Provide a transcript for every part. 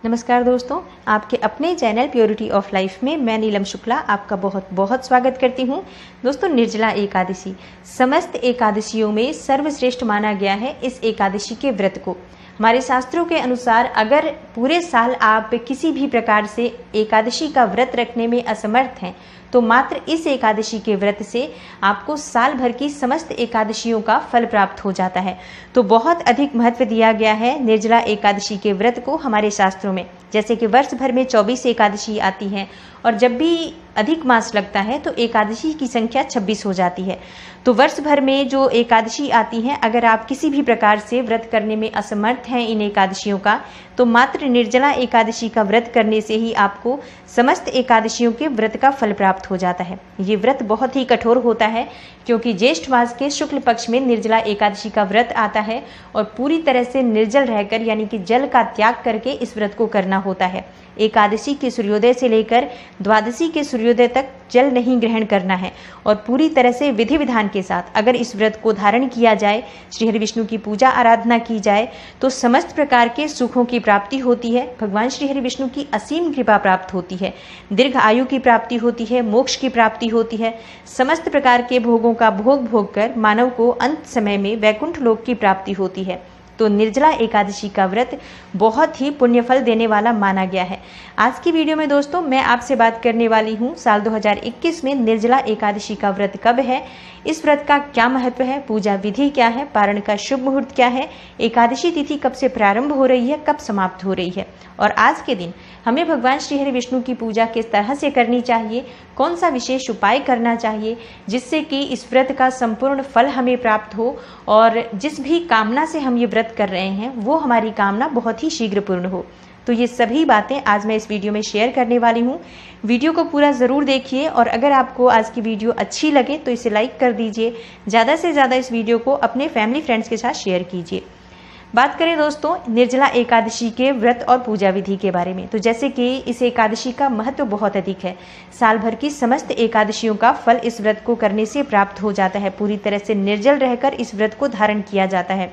नमस्कार दोस्तों, आपके अपने चैनल प्योरिटी ऑफ लाइफ में मैं नीलम शुक्ला आपका बहुत बहुत स्वागत करती हूं। दोस्तों, निर्जला एकादशी समस्त एकादशियों में सर्वश्रेष्ठ माना गया है। इस एकादशी के व्रत को हमारे शास्त्रों के अनुसार अगर पूरे साल आप किसी भी प्रकार से एकादशी का व्रत रखने में असमर्थ हैं तो मात्र इस एकादशी के व्रत से आपको साल भर की समस्त एकादशियों का फल प्राप्त हो जाता है। तो बहुत अधिक महत्व दिया गया है निर्जला एकादशी के व्रत को हमारे शास्त्रों में। जैसे कि वर्ष भर में 24 एकादशी आती हैं और जब भी अधिक मास लगता है तो एकादशी की संख्या 26 हो जाती है। तो वर्ष भर में जो एकादशी आती हैं, अगर आप किसी भी प्रकार से व्रत करने में असमर्थ हैं इन एकादशियों का, तो मात्र निर्जला एकादशी का व्रत करने से ही आपको समस्त एकादशियों के व्रत का फल प्राप्त हो जाता है। ये व्रत बहुत ही कठोर होता है क्योंकि ज्येष्ठ मास के शुक्ल पक्ष में निर्जला एकादशी का व्रत आता है और पूरी तरह से निर्जल रहकर यानी कि जल का त्याग करके इस व्रत को करना होता है। एकादशी के सूर्योदय से लेकर द्वादशी के सूर्योदय तक जल नहीं ग्रहण करना है और पूरी तरह से विधि विधान के साथ अगर इस व्रत को धारण किया जाए, श्री हरि विष्णु की पूजा आराधना की जाए तो समस्त प्रकार के सुखों की प्राप्ति होती है। भगवान श्री हरि विष्णु की असीम कृपा प्राप्त होती है, दीर्घ आयु की प्राप्ति होती है, मोक्ष की प्राप्ति होती है। समस्त प्रकार के भोगों का भोग कर मानव को अंत समय में वैकुंठ लोक की प्राप्ति होती है। तो निर्जला एकादशी का व्रत बहुत ही पुण्यफल देने वाला माना गया है। आज की वीडियो में दोस्तों मैं आपसे बात करने वाली हूँ साल 2021 में निर्जला एकादशी का व्रत कब है, इस व्रत का क्या महत्व है, पूजा विधि क्या है, पारण का शुभ मुहूर्त क्या है, एकादशी तिथि कब से प्रारंभ हो रही है, कब समाप्त हो रही है और आज के दिन हमें भगवान श्री हरि विष्णु की पूजा किस तरह से करनी चाहिए, कौन सा विशेष उपाय करना चाहिए जिससे कि इस व्रत का संपूर्ण फल हमें प्राप्त हो और जिस भी कामना से हम ये व्रत कर रहे हैं वो हमारी कामना बहुत ही शीघ्र पूर्ण हो। तो ये सभी बातें आज मैं इस वीडियो में शेयर करने वाली हूँ। वीडियो को पूरा ज़रूर देखिए और अगर आपको आज की वीडियो अच्छी लगे तो इसे लाइक कर दीजिए। ज़्यादा से ज़्यादा इस वीडियो को अपने फैमिली फ्रेंड्स के साथ शेयर कीजिए। बात करें दोस्तों निर्जला एकादशी के व्रत और पूजा विधि के बारे में, तो जैसे कि इस एकादशी का महत्व बहुत अधिक है। साल भर की समस्त एकादशियों का फल इस व्रत को करने से प्राप्त हो जाता है। पूरी तरह से निर्जल रहकर इस व्रत को धारण किया जाता है।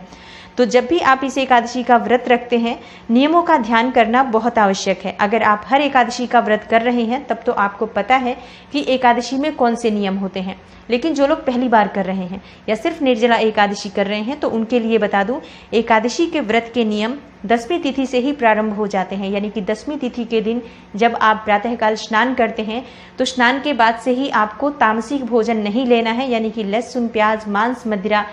तो जब भी आप इस एकादशी का व्रत रखते हैं, नियमों का ध्यान करना बहुत आवश्यक है। अगर आप हर एकादशी का व्रत कर रहे हैं तब तो आपको पता है कि एकादशी में कौन से नियम होते हैं, लेकिन जो लोग पहली बार कर रहे हैं या सिर्फ निर्जला एकादशी कर रहे हैं तो उनके लिए बता दूं, एकादशी के व्रत के नियम 10वीं तिथि से ही प्रारंभ हो जाते हैं। यानी कि 10वीं तिथि के दिन जब आप प्रातःकाल स्नान करते हैं तो स्नान के बाद से ही आपको तामसिक भोजन नहीं लेना है, यानी कि लहसुन, प्याज, मांस, मदिरा,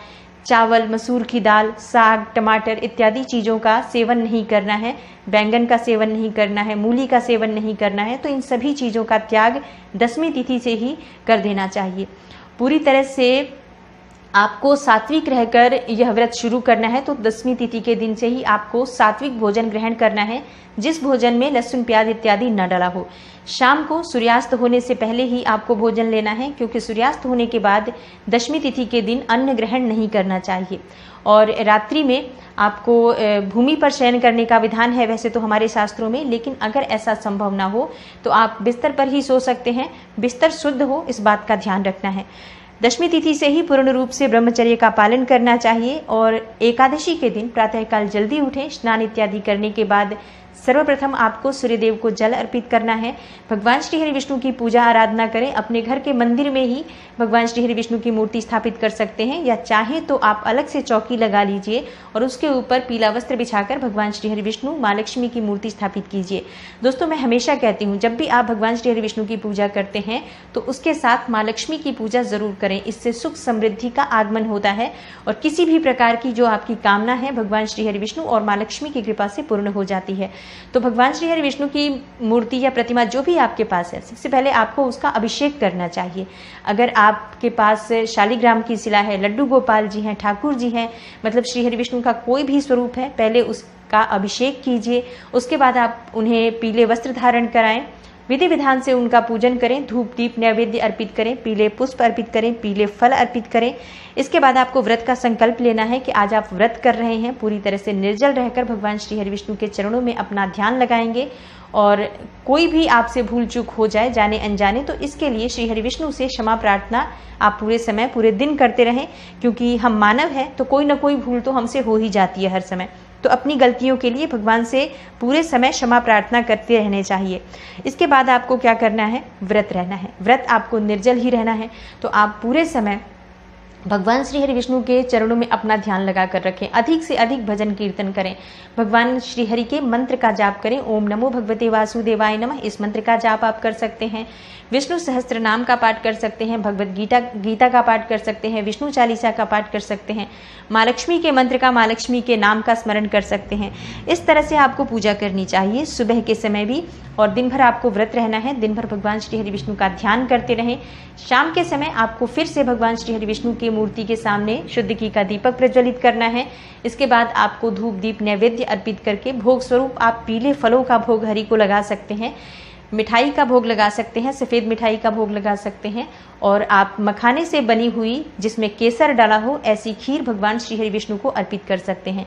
चावल, मसूर की दाल, साग, टमाटर इत्यादि चीज़ों का सेवन नहीं करना है। बैंगन का सेवन नहीं करना है, मूली का सेवन नहीं करना है। तो इन सभी चीज़ों का त्याग 10वीं तिथि से ही कर देना चाहिए। पूरी तरह से आपको सात्विक रहकर यह व्रत शुरू करना है। तो 10वीं तिथि के दिन से ही आपको सात्विक भोजन ग्रहण करना है, जिस भोजन में लहसुन, प्याज इत्यादि न डला हो। शाम को सूर्यास्त होने से पहले ही आपको भोजन लेना है, क्योंकि सूर्यास्त होने के बाद 10वीं तिथि के दिन अन्न ग्रहण नहीं करना चाहिए। और रात्रि में आपको भूमि पर शयन करने का विधान है वैसे तो हमारे शास्त्रों में, लेकिन अगर ऐसा संभव ना हो तो आप बिस्तर पर ही सो सकते हैं। बिस्तर शुद्ध हो इस बात का ध्यान रखना है। 10वीं तिथि से ही पूर्ण रूप से ब्रह्मचर्य का पालन करना चाहिए और एकादशी के दिन प्रातःकाल जल्दी उठें। स्नान इत्यादि करने के बाद सर्वप्रथम आपको सूर्यदेव को जल अर्पित करना है। भगवान श्री हरि विष्णु की पूजा आराधना करें। अपने घर के मंदिर में ही भगवान श्री हरि विष्णु की मूर्ति स्थापित कर सकते हैं या चाहे तो आप अलग से चौकी लगा लीजिए और उसके ऊपर पीला वस्त्र बिछाकर भगवान श्री हरि विष्णु, माँ लक्ष्मी की मूर्ति स्थापित कीजिए। दोस्तों, मैं हमेशा कहती हूँ जब भी आप भगवान श्री हरि विष्णु की पूजा करते हैं तो उसके साथ माँ लक्ष्मी की पूजा जरूर करें। इससे सुख समृद्धि का आगमन होता है और किसी भी प्रकार की जो आपकी कामना है भगवान श्री हरि विष्णु और माँ लक्ष्मी की कृपा से पूर्ण हो जाती है। तो भगवान श्री हरि विष्णु की मूर्ति या प्रतिमा जो भी आपके पास है, सबसे पहले आपको उसका अभिषेक करना चाहिए। अगर आपके पास शालिग्राम की शिला है, लड्डू गोपाल जी हैं, ठाकुर जी हैं, मतलब श्री हरि विष्णु का कोई भी स्वरूप है, पहले उसका अभिषेक कीजिए। उसके बाद आप उन्हें पीले वस्त्र धारण कराएं, विधि विधान से उनका पूजन करें, धूप दीप नैवेद्य अर्पित करें, पीले पुष्प अर्पित करें, पीले फल अर्पित करें। इसके बाद आपको व्रत का संकल्प लेना है कि आज आप व्रत कर रहे हैं। पूरी तरह से निर्जल रहकर भगवान श्री हरि विष्णु के चरणों में अपना ध्यान लगाएंगे और कोई भी आपसे भूल चूक हो जाए जाने अनजाने तो इसके लिए श्री हरि विष्णु से क्षमा प्रार्थना आप पूरे समय पूरे दिन करते रहें, क्योंकि हम मानव हैं तो कोई ना कोई भूल तो हमसे हो ही जाती है हर समय। तो अपनी गलतियों के लिए भगवान से पूरे समय क्षमा प्रार्थना करते रहने चाहिए। इसके बाद आपको क्या करना है, व्रत रहना है। व्रत आपको निर्जल ही रहना है। तो आप पूरे समय भगवान श्री हरि विष्णु के चरणों में अपना ध्यान लगा कर रखें। अधिक से अधिक भजन कीर्तन करें। भगवान श्री हरि के मंत्र का जाप करें। ओम नमो भगवते वासुदेवाय नमः, इस मंत्र का जाप आप कर सकते हैं। विष्णु सहस्त्र नाम का पाठ कर सकते हैं। भगवत गीता का पाठ कर सकते हैं। विष्णु चालीसा का पाठ कर सकते हैं। माँ लक्ष्मी के मंत्र का, माँ लक्ष्मी के नाम का स्मरण कर सकते हैं। इस तरह से आपको पूजा करनी चाहिए सुबह के समय भी, और दिन भर आपको व्रत रहना है। दिन भर भगवान श्री हरि विष्णु का ध्यान करते रहें। शाम के समय आपको फिर से भगवान श्री हरि विष्णु की मूर्ति के सामने शुद्ध घी का दीपक प्रज्वलित करना है। इसके बाद आपको धूप दीप नैवेद्य अर्पित करके भोग स्वरूप आप पीले फलों का भोग हरि को लगा सकते हैं। मिठाई का भोग लगा सकते हैं, सफ़ेद मिठाई का भोग लगा सकते हैं, और आप मखाने से बनी हुई जिसमें केसर डाला हो ऐसी खीर भगवान श्री हरि विष्णु को अर्पित कर सकते हैं।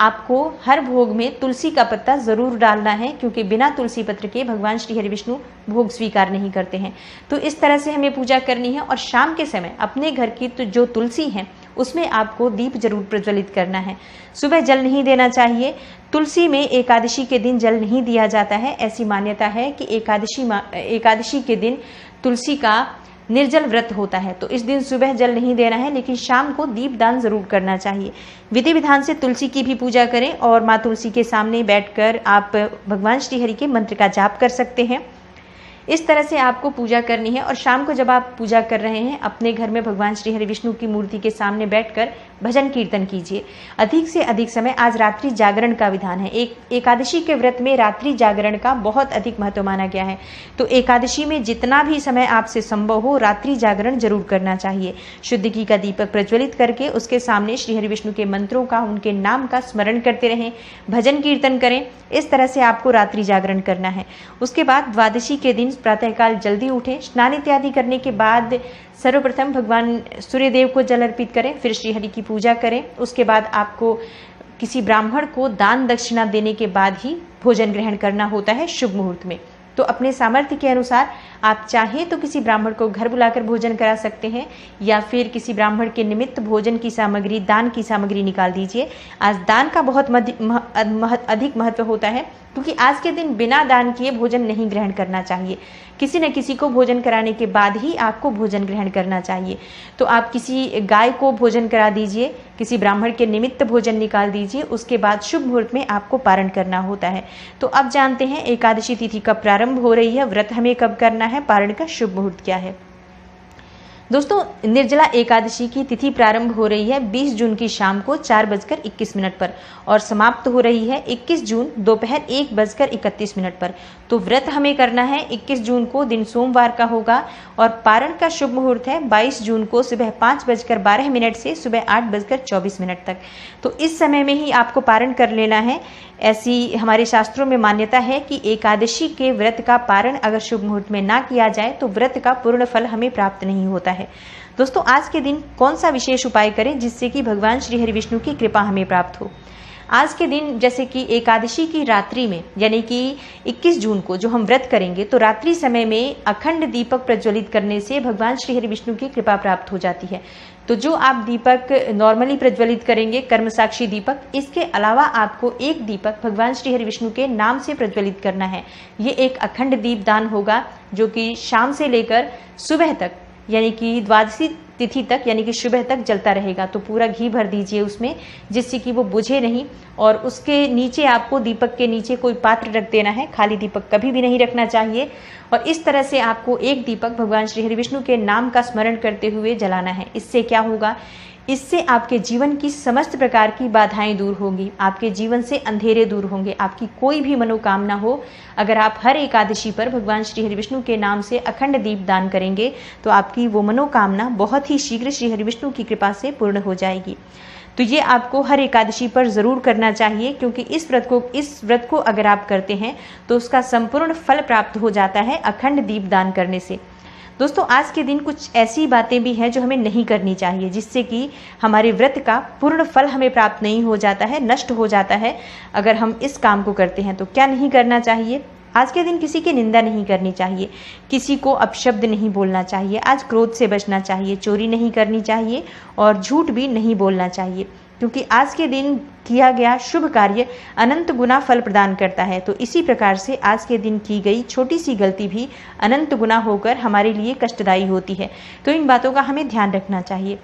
आपको हर भोग में तुलसी का पत्ता ज़रूर डालना है, क्योंकि बिना तुलसी पत्र के भगवान श्री हरि विष्णु भोग स्वीकार नहीं करते हैं। तो इस तरह से हमें पूजा करनी है। और शाम के समय अपने घर की जो तुलसी है उसमें आपको दीप जरूर प्रज्वलित करना है। सुबह जल नहीं देना चाहिए। तुलसी में एकादशी के दिन जल नहीं दिया जाता है। ऐसी मान्यता है कि एकादशी के दिन तुलसी का निर्जल व्रत होता है, तो इस दिन सुबह जल नहीं देना है, लेकिन शाम को दीप दान जरूर करना चाहिए। विधि विधान से तुलसी की भी पूजा करें, और माँ तुलसी के सामने बैठकर आप भगवान श्री हरि के मंत्र का जाप कर सकते हैं। इस तरह से आपको पूजा करनी है। और शाम को जब आप पूजा कर रहे हैं, अपने घर में भगवान श्री हरि विष्णु की मूर्ति के सामने बैठकर भजन कीर्तन कीजिए। अधिक से अधिक समय, आज रात्रि जागरण का विधान है। एकादशी के व्रत में रात्रि जागरण का बहुत अधिक महत्व माना गया है। तो एकादशी में जितना भी समय आपसे संभव हो, रात्रि जागरण जरूर करना चाहिए। शुद्ध घी का दीपक प्रज्वलित करके उसके सामने श्री हरि विष्णु के मंत्रों का, उनके नाम का स्मरण करते रहें, भजन कीर्तन करें। इस तरह से आपको रात्रि जागरण करना है। उसके बाद द्वादशी के दिन प्रातःकाल जल्दी उठें। स्नान इत्यादि करने के बाद सर्वप्रथम भगवान सूर्यदेव को जल अर्पित करें, फिर श्री हरि की पूजा करें। उसके बाद आपको किसी ब्राह्मण को दान दक्षिणा देने के बाद ही भोजन ग्रहण करना होता है शुभ मुहूर्त में। तो अपने सामर्थ्य के अनुसार आप चाहें तो किसी ब्राह्मण को घर बुलाकर भोजन करा सकते हैं, या फिर किसी ब्राह्मण के निमित्त भोजन की सामग्री, दान की सामग्री निकाल दीजिए। आज दान का बहुत अधिक महत्व होता है, क्योंकि आज के दिन बिना दान किए भोजन नहीं ग्रहण करना चाहिए। किसी न किसी को भोजन कराने के बाद ही आपको भोजन ग्रहण करना चाहिए। तो आप किसी गाय को भोजन करा दीजिए, किसी ब्राह्मण के निमित्त भोजन निकाल दीजिए। उसके बाद शुभ मुहूर्त में आपको पारण करना होता है। तो अब जानते हैं एकादशी तिथि कब प्रारंभ हो रही है, व्रत हमें कब करना है, पारण का शुभ मुहूर्त क्या है। दोस्तों, निर्जला एकादशी की तिथि प्रारंभ हो रही है 20 जून की शाम को 4:21 पर, और समाप्त हो रही है 21 जून दोपहर 1:31 पर। तो व्रत हमें करना है 21 जून को, दिन सोमवार का होगा, और पारण का शुभ मुहूर्त है 22 जून को सुबह 5:12 से सुबह 8:24 तक। तो इस समय में ही आपको पारण कर लेना है। ऐसी हमारे शास्त्रों में मान्यता है कि एकादशी के व्रत का पारण अगर शुभ मुहूर्त में ना किया जाए तो व्रत का पूर्ण फल हमें प्राप्त नहीं होता है। दोस्तों, आज के दिन कौन सा विशेष उपाय करें जिससे कि भगवान श्री हरि विष्णु की कृपा हमें प्राप्त हो। आज के दिन जैसे कि एकादशी की रात्रि में, यानी कि 21 जून को जो हम व्रत करेंगे, तो रात्रि समय में अखंड दीपक प्रज्वलित करने से भगवान श्री हरि विष्णु की कृपा प्राप्त हो जाती है। तो जो आप दीपक नॉर्मली प्रज्वलित करेंगे, कर्म साक्षी दीपक, इसके अलावा आपको एक दीपक भगवान श्री हरि विष्णु के नाम से प्रज्वलित करना है। ये एक अखंड दीप दान होगा, जो कि शाम से लेकर सुबह तक, यानी कि द्वादशी तिथि तक, यानी कि सुबह तक जलता रहेगा। तो पूरा घी भर दीजिए उसमें, जिससे कि वो बुझे नहीं। और उसके नीचे आपको, दीपक के नीचे कोई पात्र रख देना है, खाली दीपक कभी भी नहीं रखना चाहिए। और इस तरह से आपको एक दीपक भगवान श्री हरि विष्णु के नाम का स्मरण करते हुए जलाना है। इससे क्या होगा, इससे आपके जीवन की समस्त प्रकार की बाधाएं दूर होंगी, आपके जीवन से अंधेरे दूर होंगे। आपकी कोई भी मनोकामना हो, अगर आप हर एकादशी पर भगवान श्री हरि विष्णु के नाम से अखंड दीप दान करेंगे, तो आपकी वो मनोकामना बहुत ही शीघ्र श्री हरि विष्णु की कृपा से पूर्ण हो जाएगी। तो ये आपको हर एकादशी पर ज़रूर करना चाहिए, क्योंकि इस व्रत को अगर आप करते हैं तो उसका संपूर्ण फल प्राप्त हो जाता है अखंड दीप दान करने से। दोस्तों, आज के दिन कुछ ऐसी बातें भी हैं जो हमें नहीं करनी चाहिए, जिससे कि हमारे व्रत का पूर्ण फल हमें प्राप्त नहीं हो जाता है, नष्ट हो जाता है अगर हम इस काम को करते हैं। तो क्या नहीं करना चाहिए? आज के दिन किसी की निंदा नहीं करनी चाहिए, किसी को अपशब्द नहीं बोलना चाहिए, आज क्रोध से बचना चाहिए, चोरी नहीं करनी चाहिए और झूठ भी नहीं बोलना चाहिए। क्योंकि आज के दिन किया गया शुभ कार्य अनंत गुना फल प्रदान करता है। तो इसी प्रकार से आज के दिन की गई छोटी सी गलती भी अनंत गुना होकर हमारे लिए कष्टदायी होती है। तो इन बातों का हमें ध्यान रखना चाहिए।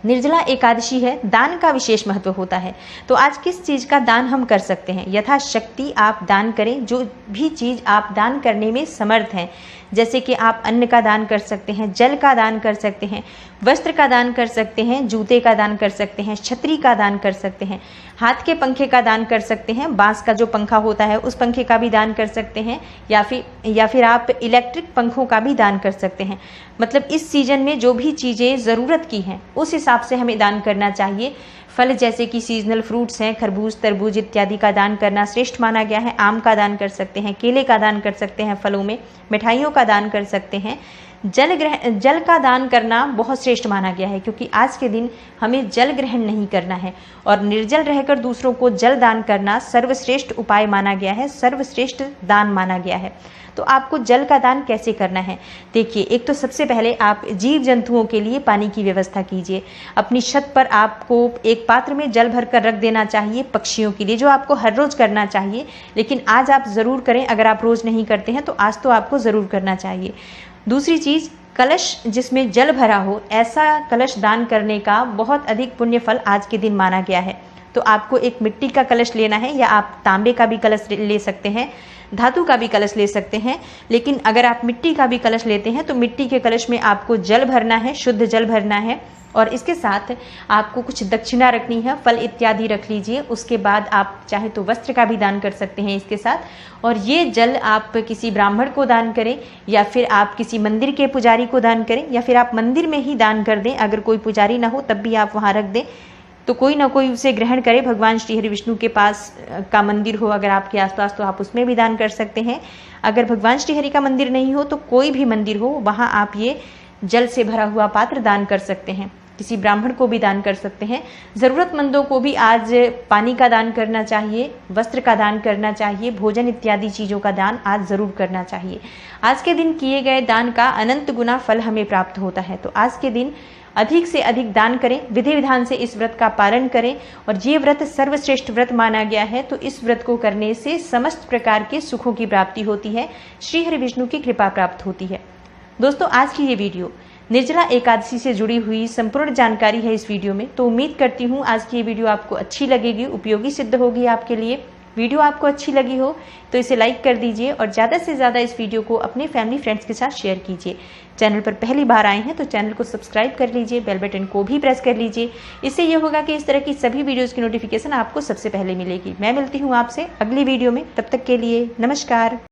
निर्जला एकादशी है, दान का विशेष महत्व होता है। तो आज किस चीज़ का दान हम कर सकते हैं? यथाशक्ति आप दान करें, जो भी चीज़ आप दान करने में समर्थ हैं। जैसे कि आप अन्न का दान कर सकते हैं, जल का दान कर सकते हैं, वस्त्र का दान कर सकते हैं, जूते का दान कर सकते हैं, छतरी का दान कर सकते हैं, हाथ के पंखे का दान कर सकते हैं, बांस का जो पंखा होता है उस पंखे का भी दान कर सकते हैं, या फिर आप इलेक्ट्रिक पंखों का भी दान कर सकते हैं। मतलब इस सीजन में जो भी चीज़ें ज़रूरत की हैं उस हिसाब से हमें दान करना चाहिए। फल जैसे कि सीजनल फ्रूट्स हैं, खरबूज, तरबूज इत्यादि का दान करना श्रेष्ठ माना गया है। आम का दान कर सकते हैं, केले का दान कर सकते हैं, फलों में मिठाइयों का दान कर सकते हैं। जल का दान करना बहुत श्रेष्ठ माना गया है, क्योंकि आज के दिन हमें जल ग्रहण नहीं करना है और निर्जल रहकर दूसरों को जल दान करना सर्वश्रेष्ठ उपाय माना गया है, सर्वश्रेष्ठ दान माना गया है। तो आपको जल का दान कैसे करना है? देखिए, एक तो सबसे पहले आप जीव जंतुओं के लिए पानी की व्यवस्था कीजिए। अपनी छत पर आपको एक पात्र में जल भरकर रख देना चाहिए पक्षियों के लिए, जो आपको हर रोज़ करना चाहिए। लेकिन आज आप ज़रूर करें, अगर आप रोज़ नहीं करते हैं तो आज तो आपको ज़रूर करना चाहिए। दूसरी चीज़, कलश जिसमें जल भरा हो, ऐसा कलश दान करने का बहुत अधिक पुण्य फल आज के दिन माना गया है। तो आपको एक मिट्टी का कलश लेना है, या आप तांबे का भी कलश ले सकते हैं, धातु का भी कलश ले सकते हैं। लेकिन अगर आप मिट्टी का भी कलश लेते हैं तो मिट्टी के कलश में आपको जल भरना है, शुद्ध जल भरना है, और इसके साथ आपको कुछ दक्षिणा रखनी है, फल इत्यादि रख लीजिए। उसके बाद आप चाहे तो वस्त्र का भी दान कर सकते हैं इसके साथ। और ये जल आप किसी ब्राह्मण को दान करें, या फिर आप किसी मंदिर के पुजारी को दान करें, या फिर आप मंदिर में ही दान कर दें। अगर कोई पुजारी ना हो तब भी आप वहाँ रख दें, तो कोई ना कोई उसे ग्रहण करे। भगवान श्री हरि विष्णु के पास का मंदिर हो अगर आपके आसपास, तो आप उसमें भी दान कर सकते हैं। अगर भगवान श्री हरि का मंदिर नहीं हो तो कोई भी मंदिर हो, वहाँ आप ये जल से भरा हुआ पात्र दान कर सकते हैं। किसी ब्राह्मण को भी दान कर सकते हैं। ज़रूरतमंदों को भी आज पानी का दान करना चाहिए, वस्त्र का दान करना चाहिए, भोजन इत्यादि चीज़ों का दान आज ज़रूर करना चाहिए। आज के दिन किए गए दान का अनंत गुना फल हमें प्राप्त होता है। तो आज के दिन अधिक से अधिक दान करें, विधि विधान से इस व्रत का पालन करें। और ये व्रत सर्वश्रेष्ठ व्रत माना गया है, तो इस व्रत को करने से समस्त प्रकार के सुखों की प्राप्ति होती है, श्री हरि विष्णु की कृपा प्राप्त होती है। दोस्तों, आज की ये वीडियो निर्जला एकादशी से जुड़ी हुई संपूर्ण जानकारी है इस वीडियो में। तो उम्मीद करती हूँ आज की ये वीडियो आपको अच्छी लगेगी, उपयोगी सिद्ध होगी आपके लिए। वीडियो आपको अच्छी लगी हो तो इसे लाइक कर दीजिए और ज़्यादा से ज़्यादा इस वीडियो को अपने फैमिली फ्रेंड्स के साथ शेयर कीजिए। चैनल पर पहली बार आए हैं तो चैनल को सब्सक्राइब कर लीजिए, बेल बटन को भी प्रेस कर लीजिए। इससे ये होगा कि इस तरह की सभी वीडियोज़ की नोटिफिकेशन आपको सबसे पहले मिलेगी। मैं मिलती हूँ आपसे अगली वीडियो में, तब तक के लिए नमस्कार।